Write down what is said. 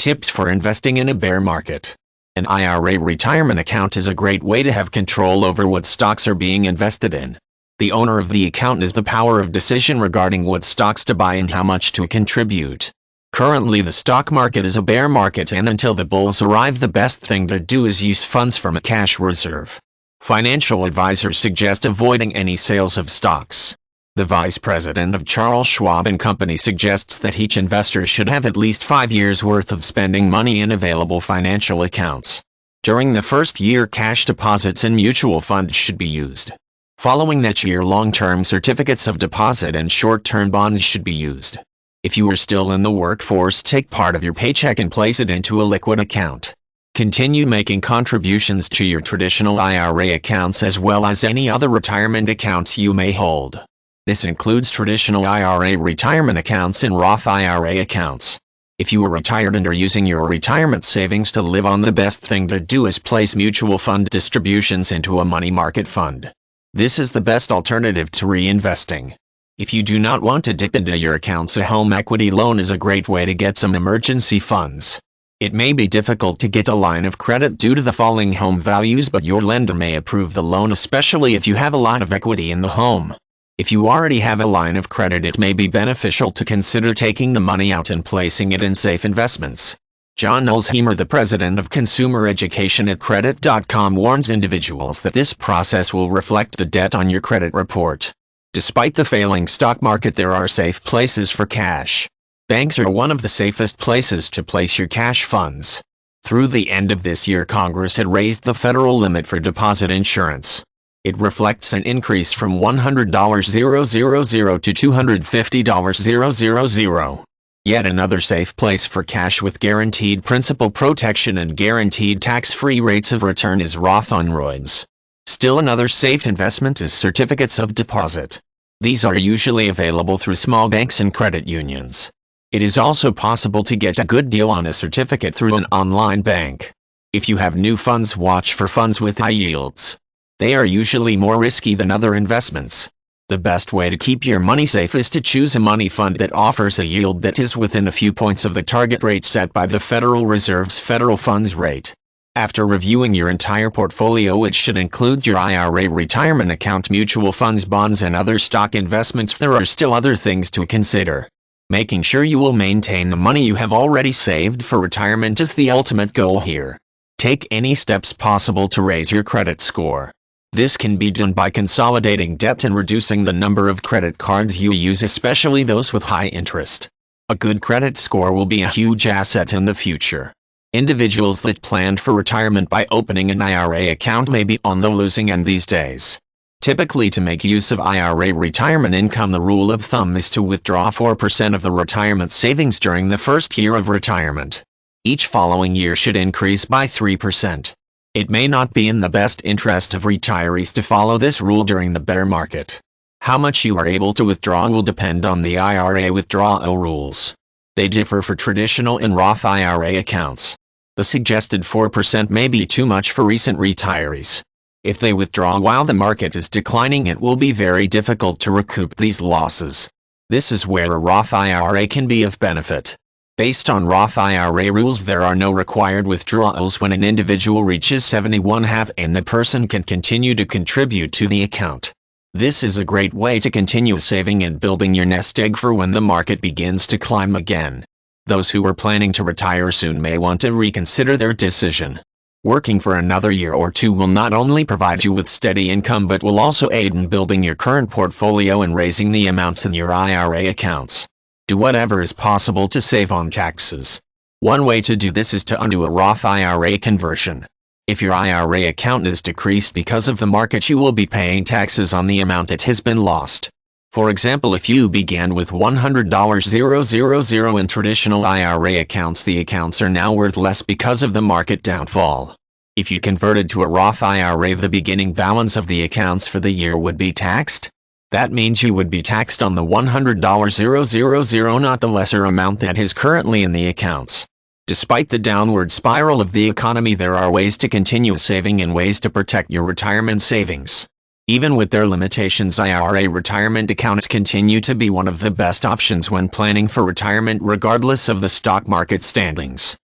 Tips for investing in a bear market. An IRA retirement account is a great way to have control over what stocks are being invested in. The owner of the account has the power of decision regarding what stocks to buy and how much to contribute. Currently, the stock market is a bear market, and until the bulls arrive, the best thing to do is use funds from a cash reserve. Financial advisors suggest avoiding any sales of stocks. The vice president of Charles Schwab & Company suggests that each investor should have at least 5 years' worth of spending money in available financial accounts. During the first year, cash deposits in mutual funds should be used. Following that year, long-term certificates of deposit and short-term bonds should be used. If you are still in the workforce, take part of your paycheck and place it into a liquid account. Continue making contributions to your traditional IRA accounts as well as any other retirement accounts you may hold. This includes traditional IRA retirement accounts and Roth IRA accounts. If you are retired and are using your retirement savings to live on, the best thing to do is place mutual fund distributions into a money market fund. This is the best alternative to reinvesting. If you do not want to dip into your accounts, a home equity loan is a great way to get some emergency funds. It may be difficult to get a line of credit due to the falling home values, but your lender may approve the loan, especially if you have a lot of equity in the home. If you already have a line of credit, it may be beneficial to consider taking the money out and placing it in safe investments. John Nolsheimer, the president of consumer education at Credit.com, warns individuals that this process will reflect the debt on your credit report. Despite the failing stock market, there are safe places for cash. Banks are one of the safest places to place your cash funds. Through the end of this year, Congress had raised the federal limit for deposit insurance. It reflects an increase from $100,000 to $250,000. Yet another safe place for cash with guaranteed principal protection and guaranteed tax-free rates of return is Roth IRAs. Still another safe investment is certificates of deposit. These are usually available through small banks and credit unions. It is also possible to get a good deal on a certificate through an online bank. If you have new funds, watch for funds with high yields. They are usually more risky than other investments. The best way to keep your money safe is to choose a money fund that offers a yield that is within a few points of the target rate set by the Federal Reserve's federal funds rate. After reviewing your entire portfolio, which should include your IRA retirement account, mutual funds, bonds, and other stock investments, there are still other things to consider. Making sure you will maintain the money you have already saved for retirement is the ultimate goal here. Take any steps possible to raise your credit score. This can be done by consolidating debt and reducing the number of credit cards you use, especially those with high interest. A good credit score will be a huge asset in the future. Individuals that planned for retirement by opening an IRA account may be on the losing end these days. Typically, to make use of IRA retirement income, the rule of thumb is to withdraw 4% of the retirement savings during the first year of retirement. Each following year should increase by 3%. It may not be in the best interest of retirees to follow this rule during the bear market. How much you are able to withdraw will depend on the IRA withdrawal rules. They differ for traditional and Roth IRA accounts. The suggested 4% may be too much for recent retirees. If they withdraw while the market is declining, it will be very difficult to recoup these losses. This is where a Roth IRA can be of benefit. Based on Roth IRA rules, there are no required withdrawals when an individual reaches 71.5, and the person can continue to contribute to the account. This is a great way to continue saving and building your nest egg for when the market begins to climb again. Those who are planning to retire soon may want to reconsider their decision. Working for another year or two will not only provide you with steady income, but will also aid in building your current portfolio and raising the amounts in your IRA accounts. Do whatever is possible to save on taxes. One way to do this is to undo a Roth IRA conversion. If your IRA account is decreased because of the market, you will be paying taxes on the amount that has been lost. For example, if you began with $100,000 in traditional IRA accounts, the accounts are now worth less because of the market downfall. If you converted to a Roth IRA, the beginning balance of the accounts for the year would be taxed. That means you would be taxed on the $100,000, not the lesser amount that is currently in the accounts. Despite the downward spiral of the economy, there are ways to continue saving and ways to protect your retirement savings. Even with their limitations, IRA retirement accounts continue to be one of the best options when planning for retirement, regardless of the stock market standings.